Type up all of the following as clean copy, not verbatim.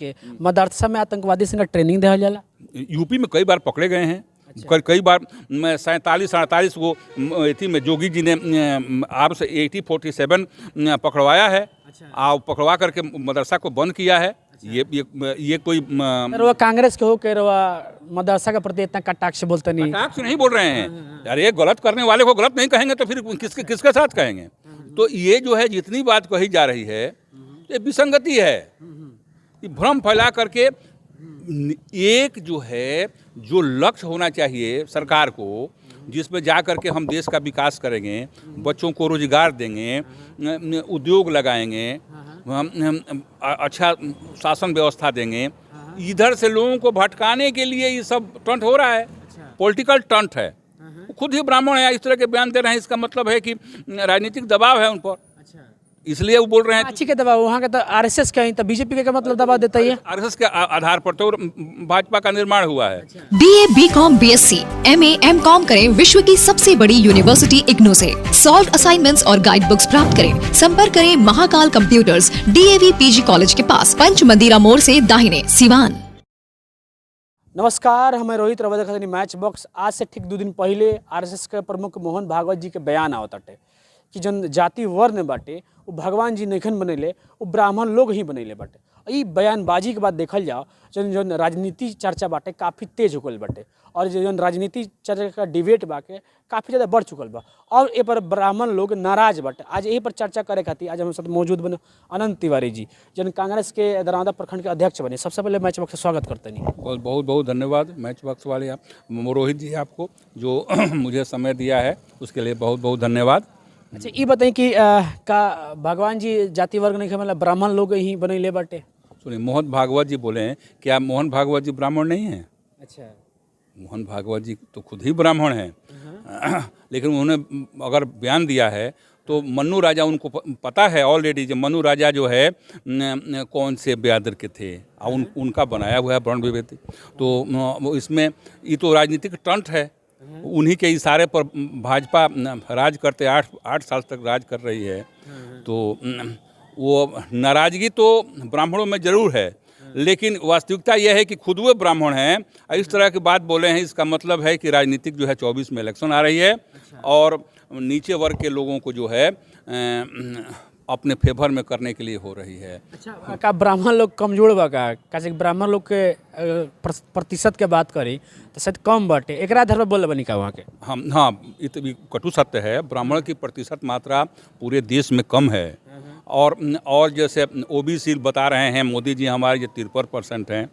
के मदरसा में आतंकवादी से ट्रेनिंग देवल जाला। यूपी में कई बार पकड़े गए हैं। कई बार 47-48 को एथी में जोगी जी ने आप से 80-47 पकड़वाया है। आप पकड़वा करके मदरसा को बंद किया है। ये कोई वो कांग्रेस के हो के मदरसा के प्रति इतना कटाक्ष बोलते नहीं। कटाक्ष नहीं बोल रहे हैं। अरे गलत करने वाले को गलत नहीं कहेंगे तो फिर किसके साथ कहेंगे। तो ये जो है जितनी बात कही जा रही है ये विसंगति है। भ्रम फैला करके एक जो है जो लक्ष्य होना चाहिए सरकार को, जिसमें जा करके हम देश का विकास करेंगे, बच्चों को रोजगार देंगे, उद्योग लगाएंगे, हम अच्छा शासन व्यवस्था देंगे, इधर से लोगों को भटकाने के लिए ये सब टंट हो रहा है। पॉलिटिकल टंट है। खुद ही ब्राह्मण है, इस तरह के बयान दे रहे हैं। इसका मतलब है कि राजनीतिक दबाव है उन पर, इसलिए वो बोल रहे हैं। अच्छी के दबाव वहाँ का तो आरएसएस का ही, तो बीजेपी का मतलब दबाव देता है। आरएसएस के आधार पर तो भाजपा का निर्माण हुआ है। BA, BCom, BSc, MA, MCom करें विश्व की सबसे बड़ी यूनिवर्सिटी इग्नू से। सॉल्व असाइनमेंट्स और गाइड बुक्स प्राप्त करें। संपर्क करें Mahakal computers, DAV PG college के पास, पंच मंदिरा मोड़ से दाहिने, सिवान। नमस्कार, हमें रोहित रवा देखा मैच बॉक्स। आज से ठीक 2 दिन पहले आरएसएस के प्रमुख मोहन भागवत जी के बयान आवत बाटे कि जन जाति वर्ण बाटे वो भगवान जी नइखन बनैले, वो ब्राह्मण लोग ही बनैले बाटे। ई बयानबाजी के बाद देखल जाओ जन राजनीति चर्चा बाटे काफ़ी तेज हो गल बाटे, और जन राजनीति चर्चा का डिबेट बाटे काफ़ी ज़्यादा बढ़ चुकल बा, और ए पर ब्राह्मण लोग नाराज बाटे। आज यही पर चर्चा करे खातिर आज हम साथ मौजूद बने अनंत तिवारी जी, जन कांग्रेस के दरौंदा प्रखंड के अध्यक्ष बने। सबसे पहले मैच बॉक्स से स्वागत करते हैं। बहुत बहुत धन्यवाद मैच बॉक्स वाले आप रोहित जी आपको जो मुझे समय दिया है उसके लिए बहुत बहुत धन्यवाद। अच्छा, ये बताइए कि का भगवान जी जाति वर्ग नहीं मतलब ब्राह्मण लोग ही बनैले बाटे? सुनिए, मोहन भागवत जी बोले हैं, क्या मोहन भागवत जी ब्राह्मण नहीं हैं? अच्छा, मोहन भागवत जी तो खुद ही ब्राह्मण हैं। लेकिन उन्होंने अगर बयान दिया है तो मन्नू राजा उनको पता है ऑलरेडी, जो मन्नू राजा जो है कौन से ब्यादर के थे, और उनका बनाया हुआ है वर्ण विभेद। तो इसमें ये तो राजनीतिक टंट है। उन्हीं के इशारे पर भाजपा राज करते 8 साल तक राज कर रही है। तो वो नाराजगी तो ब्राह्मणों में जरूर है, लेकिन वास्तविकता यह है कि खुद वो ब्राह्मण हैं। इस तरह की बात बोले हैं, इसका मतलब है कि राजनीतिक जो है 24 में इलेक्शन आ रही है, और नीचे वर्ग के लोगों को जो है अपने फेवर में करने के लिए हो रही है। अच्छा, का ब्राह्मण लोग कमजोर बा का? कैसे ब्राह्मण लोग के प्रतिशत के बात करी तो शायद कम बाटे, एक आधार पर बोल बनी का वहाँ के? हाँ, ये तो भी कटु सत्य है। ब्राह्मण की प्रतिशत मात्रा पूरे देश में कम है, और जैसे ओबीसी बता रहे हैं मोदी जी हमारे जो 53% हैं।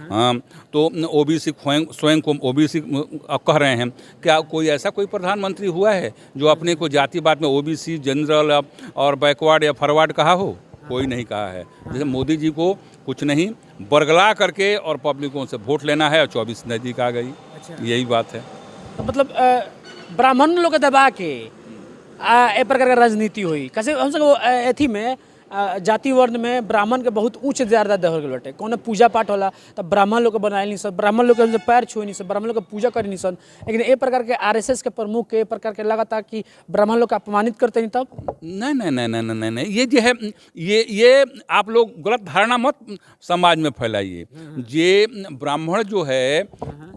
हाँ, तो ओबीसी स्वयं को ओबीसी कह रहे हैं। क्या कोई ऐसा कोई प्रधानमंत्री हुआ है जो अपने को जातिवाद में ओबीसी, जनरल और बैकवर्ड या फॉरवर्ड कहा हो? कोई नहीं कहा है। जैसे मोदी जी को कुछ नहीं, बरगला करके और पब्लिकों से वोट लेना है, और 24 नज़दीक आ गई। यही बात है। तो मतलब ब्राह्मण लोग के दबा के ए प्रकार का राजनीति हुई। कैसे हम सब एथी में जाति वर्ण में ब्राह्मण के बहुत उच्च दर्जा देवल गल बाटे। कौन पूजा पाठ होला तब ब्राह्मण लोग के बनाए नहीं सन, ब्राह्मण लोग के पैर छुए नहीं सन, ब्राह्मण लोग के पूजा करे नहीं सन। लेकिन ए प्रकार के आरएसएस के प्रमुख के प्रकार के लगातार कि ब्राह्मण लोग को अपमानित करते नहीं तब? नहीं, ये जो है ये आप लोग गलत धारणा मत समाज में फैलाइए। ये ब्राह्मण जो है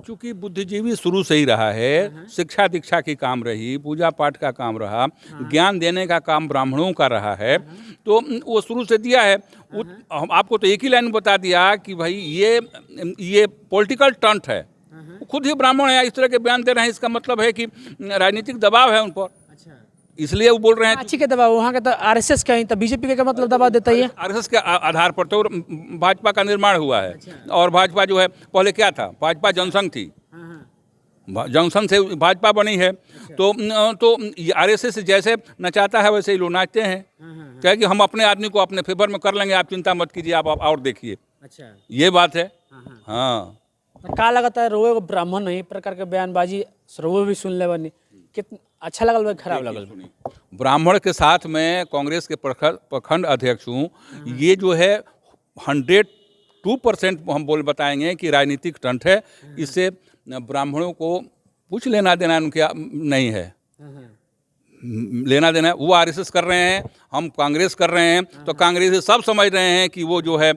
चूँकि बुद्धिजीवी शुरू से ही रहा है, शिक्षा दीक्षा की काम रही, पूजा पाठ का काम रहा, ज्ञान देने का काम ब्राह्मणों का रहा है, तो वो शुरू से दिया है। आपको तो एक ही लाइन बता दिया कि भाई ये पॉलिटिकल टंट है। खुद ही ब्राह्मण है, इस तरह के बयान दे रहे हैं। इसका मतलब है कि राजनीतिक दबाव है उन पर, इसलिए वो बोल रहे हैं। अच्छी के दबाव वहाँ का तो आरएसएस का ही, तो बीजेपी का मतलब दबाव देता है। आरएसएस के आधार पर तो भाजपा का निर्माण हुआ है। और भाजपा जो है पहले क्या था, भाजपा जनसंघ थी, जनसंघ से भाजपा बनी है। तो आरएसएस जैसे नचाता है वैसे ही लोग नाचते हैं। क्या कि हम अपने आदमी को अपने फेवर में कर लेंगे, आप चिंता मत कीजिए, आप और देखिए। अच्छा, ये बात है। हाँ, का लगता है रोए ब्राह्मण नहीं प्रकार के बयानबाजी रोए भी सुन ले बनी, कितना अच्छा लगल, खराब लगल? ब्राह्मण के साथ मैं कांग्रेस के प्रखंड अध्यक्ष हूँ। ये जो है 102% हम बताएंगे कि राजनीतिक टंट है। इससे ब्राह्मणों को कुछ लेना देना उनके नहीं है। लेना देना है। वो आरएसएस कर रहे हैं, हम कांग्रेस कर रहे हैं, तो कांग्रेसी सब समझ रहे हैं कि वो जो है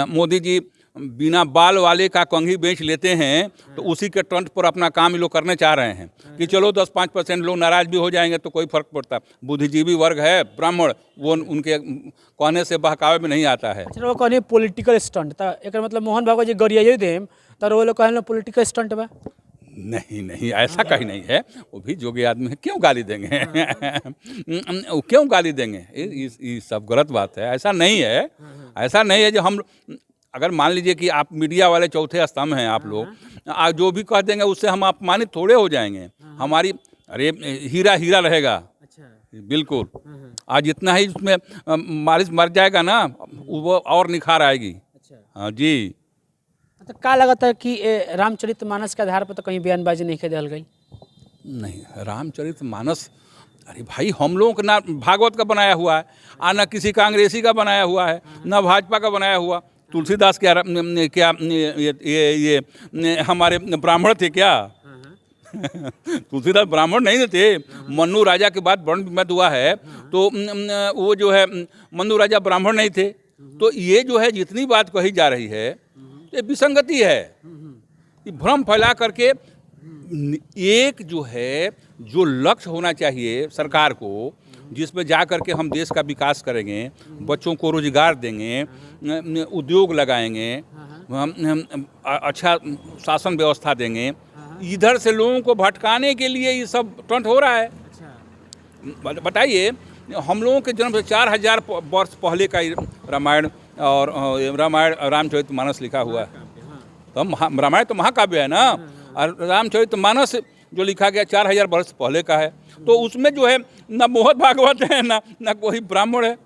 मोदी जी बिना बाल वाले का कंघी बेच लेते हैं, तो उसी के टंट पर अपना काम ये लोग करने चाह रहे हैं कि चलो 10-5% लोग नाराज भी हो जाएंगे तो कोई फर्क पड़ता। बुद्धिजीवी वर्ग है ब्राह्मण, वो उनके कहने से बहकावे में नहीं आता है। अच्छा वो कहने पॉलिटिकल स्टंट था, एक मतलब मोहन भागवत जी गरियाई देम तो वो लोग कहने पॉलिटिकल स्टंट बा। नहीं ऐसा कहीं नहीं है, वो भी जोगी आदमी है, क्यों गाली देंगे क्यों गाली देंगे, ये सब गलत बात है। ऐसा नहीं है, ऐसा नहीं है जो हम, अगर मान लीजिए कि आप मीडिया वाले चौथे स्तंभ हैं आप लोग, आज जो भी कह देंगे उससे हम अपमानित थोड़े हो जाएंगे। हमारी अरे हीरा हीरा रहेगा। बिल्कुल, आज जितना ही उसमें मालिश मर जाएगा ना, वो और निखार आएगी। हाँ जी। तो क्या लगता है कि रामचरितमानस के आधार पर तो कहीं बयानबाजी नहीं कर दिया गई? नहीं, रामचरितमानस, अरे भाई हम लोगों का ना भागवत का बनाया हुआ है, और ना किसी कांग्रेसी का बनाया हुआ है, ना भाजपा का बनाया हुआ। तुलसीदास क्या ये हमारे ब्राह्मण थे क्या? तुलसीदास ब्राह्मण नहीं थे। मन्नू राजा के बाद वर्ण विमत हुआ है, तो वो जो है मन्नू राजा ब्राह्मण नहीं थे। तो ये जो है जितनी बात कही जा रही है ये विसंगति है, ये भ्रम फैला करके। एक जो है जो लक्ष्य होना चाहिए सरकार को, जिसमें जा करके हम देश का विकास करेंगे, बच्चों को रोजगार देंगे, उद्योग लगाएंगे, हम अच्छा शासन व्यवस्था देंगे, इधर से लोगों को भटकाने के लिए ये सब टंट हो रहा है। बताइए, हम लोगों के जन्म से 4000 वर्ष पहले का रामायण और रामचरितमानस लिखा हुआ है। तो रामायण तो महाकाव्य है ना, और रामचरितमानस जो लिखा गया 4000 वर्ष पहले का है। तो उसमें जो है ना मोहन भागवत है, ना कोई ब्राह्मण है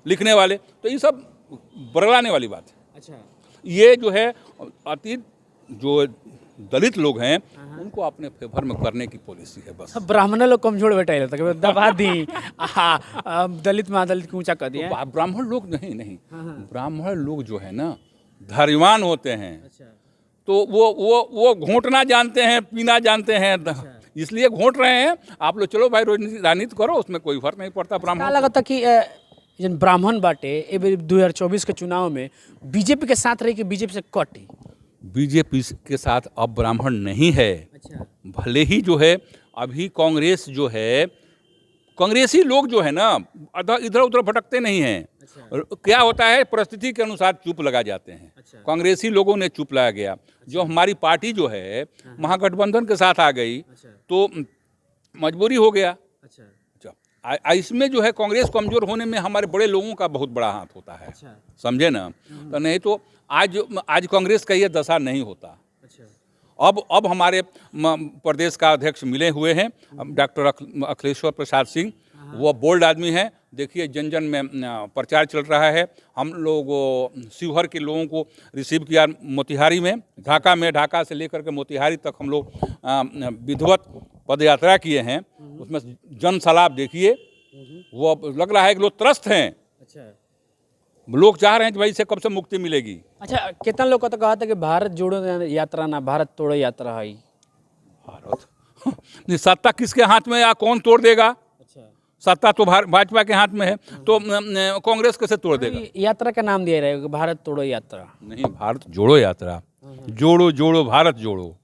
लिखने वाले, तो ये सब बरगलाने वाली बात है। अच्छा, ये जो है अतीत जो दलित लोग हैं उनको अपने फेवर में करने की पॉलिसी है बस। ब्राह्मण लोग कमजोर बैठे दबा दी, दलित महादलित को ऊंचा कर दिया। तो ब्राह्मण लोग नहीं, ब्राह्मण लोग जो है ना धैर्यवान होते हैं। तो वो घोंटना जानते हैं, पीना जानते हैं, इसलिए घोंट रहे हैं। आप लोग चलो भाई राजनीति करो, उसमें कोई फर्क नहीं पड़ता। ब्राह्मण क्या लगता कि जन ब्राह्मण बाटे 2024 के चुनाव में बीजेपी के साथ रही कि बीजेपी से कटी? बीजेपी के साथ अब ब्राह्मण नहीं है। अच्छा। भले ही जो है अभी कांग्रेस जो है, कांग्रेसी लोग जो है ना इधर उधर भटकते नहीं हैं। अच्छा। क्या होता है, परिस्थिति के अनुसार चुप लगा जाते हैं। अच्छा। कांग्रेसी लोगों ने चुप लगा गया। अच्छा। जो हमारी पार्टी जो है महागठबंधन के साथ आ गई। अच्छा। तो मजबूरी हो गया। अच्छा। इसमें जो है कांग्रेस कमजोर होने में हमारे बड़े लोगों का बहुत बड़ा हाथ होता है। अच्छा। समझे ना? तो नहीं तो आज कांग्रेस का ये दशा नहीं होता। अच्छा। अब हमारे प्रदेश का अध्यक्ष मिले हुए हैं डॉक्टर अखिलेश्वर प्रसाद सिंह। वो बोल्ड आदमी हैं। देखिए जन जन में प्रचार चल रहा है। हम लोग शिवहर के लोगों को रिसीव किया मोतिहारी में, ढाका से लेकर के मोतिहारी तक हम लोग विधिवत पद यात्रा किए हैं। उसमें जन सलाब देखिए, वो लग रहा है कि लोग त्रस्त हैं। अच्छा। लोग चाह रहे हैं कि भाई इससे कब से मुक्ति मिलेगी। अच्छा, कितना लोग तो कहा था कि भारत जोड़ो यात्रा ना भारत तोड़ो यात्रा है। भारत सत्ता किसके हाथ में या कौन तोड़ देगा? अच्छा। सत्ता तो भाजपा के हाथ में है, तो कांग्रेस कैसे तोड़ देगा? यात्रा का नाम दिया रहेगा भारत तोड़ो यात्रा। नहीं, भारत जोड़ो यात्रा। जोड़ो जोड़ो भारत जोड़ो।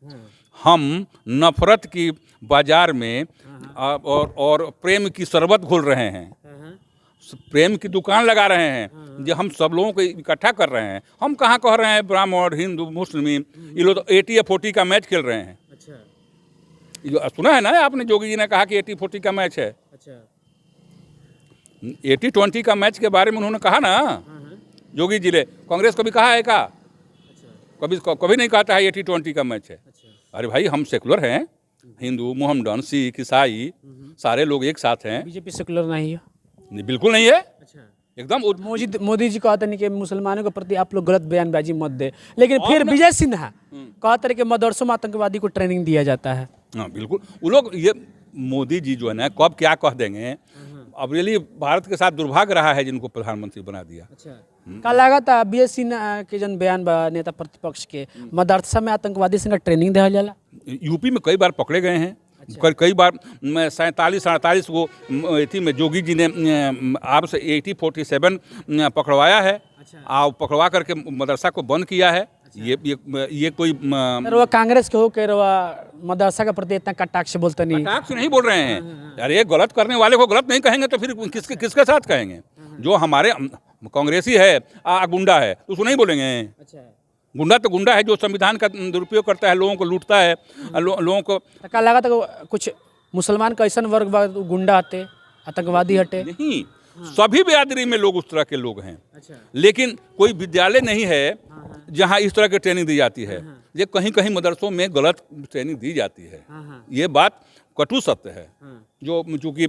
हम नफरत की बाजार में और प्रेम की शरबत घोल रहे हैं, प्रेम की दुकान लगा रहे हैं, जो हम सब लोगों को इकट्ठा कर रहे हैं। हम कहाँ कह रहे हैं ब्राह्मण हिंदू मुस्लिम, ये लोग तो 80-40 का मैच खेल रहे हैं। अच्छा। सुना है ना आपने, जोगी जी ने कहा कि 80-40 का मैच है। अच्छा। 80-20 का मैच के बारे में उन्होंने कहा ना, जोगी जी ने। कांग्रेस कभी कहा है क्या? कभी नहीं कहता है 80-20 का मैच है। अरे भाई हम सेकुलर हैं, हिंदू मोहम्मदन सिख ईसाई सारे लोग एक साथ हैं। बीजेपी सेकुलर नहीं है? बिल्कुल नहीं है। अच्छा। एकदम मोदी जी कहते नहीं कि मुसलमानों के प्रति आप लोग गलत बयानबाजी मत दे, लेकिन फिर विजय सिन्हा कहते कि मदरसों में आतंकवादी को ट्रेनिंग दिया जाता है। हाँ बिल्कुल, वो लोग ये मोदी जी जो है ना कब क्या कह देंगे। अब रियली भारत के साथ दुर्भाग्य रहा है जिनको प्रधानमंत्री बना दिया। अच्छा। का लगा था बीएस सिन्हा के जन बयान नेता प्रतिपक्ष के मदरसा में आतंकवादी से ट्रेनिंग दिया जाला? यूपी में कई बार पकड़े गए हैं। कई बार मैं 47-48 को थी में जोगी जी ने आपसे 80-47 पकड़वाया है। आप पकड़वा करके मदरसा को बंद किया है। ये कोई सर वो कांग्रेस के हो के रवा मदरसा के प्रति इतना कटाक्ष बोलते नहीं। कटाक्ष नहीं बोल रहे हैं। अरे गलत करने वाले को गलत नहीं कहेंगे तो फिर किसके साथ कहेंगे? जो हमारे कांग्रेसी है गुंडा है तो उसको नहीं बोलेंगे। गुंडा तो गुंडा है जो संविधान का दुरुपयोग करता है, लोगों को लूटता है, लोगों को। का लगा तो कुछ मुसलमान का ऐसा वर्ग गुंडा हटे, आतंकवादी हटे? नहीं, सभी बिरादरी में लोग उस तरह के लोग हैं। लेकिन कोई विद्यालय नहीं है जहां इस तरह की ट्रेनिंग दी जाती है। ये कहीं कहीं मदरसों में गलत ट्रेनिंग दी जाती है। ये बात कटु सत्य है। जो चूँकि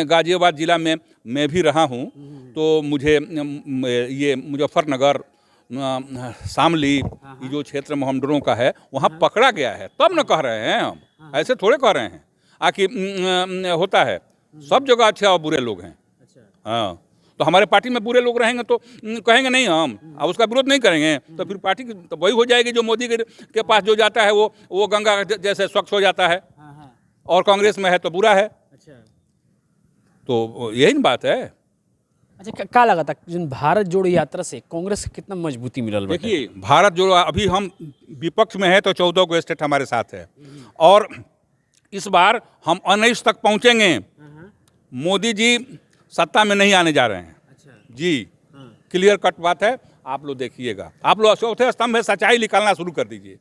गाजियाबाद जिला में मैं भी रहा हूँ तो मुझे ये मुजफ्फरनगर, शामली, ये जो क्षेत्र मोहम्मडरों का है वहाँ पकड़ा गया है, तब न कह रहे हैं हम, ऐसे थोड़े कह रहे हैं। आखिर होता है सब जगह अच्छे और बुरे लोग हैं। हाँ, तो हमारे पार्टी में बुरे लोग रहेंगे तो कहेंगे नहीं हम, अब उसका विरोध नहीं करेंगे तो फिर पार्टी की तो वही हो जाएगी जो मोदी के पास जो जाता है वो गंगा जैसे स्वच्छ हो जाता है, और कांग्रेस में है तो बुरा है। तो यही बात है। अच्छा, क्या लगा था जिन भारत जोड़ो यात्रा से कांग्रेस को कितना मजबूती मिलल? देखिए, भारत जोड़ो, अभी हम विपक्ष में है तो 14 को स्टेट हमारे साथ है, और इस बार हम 19 तक पहुंचेंगे। मोदी जी सत्ता में नहीं आने जा रहे हैं जी, क्लियर कट बात है। आप लोग देखिएगा, आप लोग चौथे स्तंभ है सच्चाई निकालना शुरू कर दीजिए।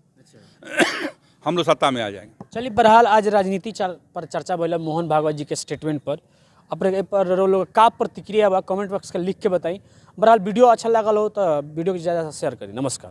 हम लोग सत्ता में आ जाएंगे। चलिए, बहरहाल आज राजनीति पर चर्चा भइल मोहन भागवत जी के स्टेटमेंट पर। अपने पर लोग का प्रतिक्रिया बा कमेंट बॉक्स का लिख के बताई। बहरहाल वीडियो अच्छा लगल हो तो वीडियो को ज़्यादा शेयर करी। नमस्कार।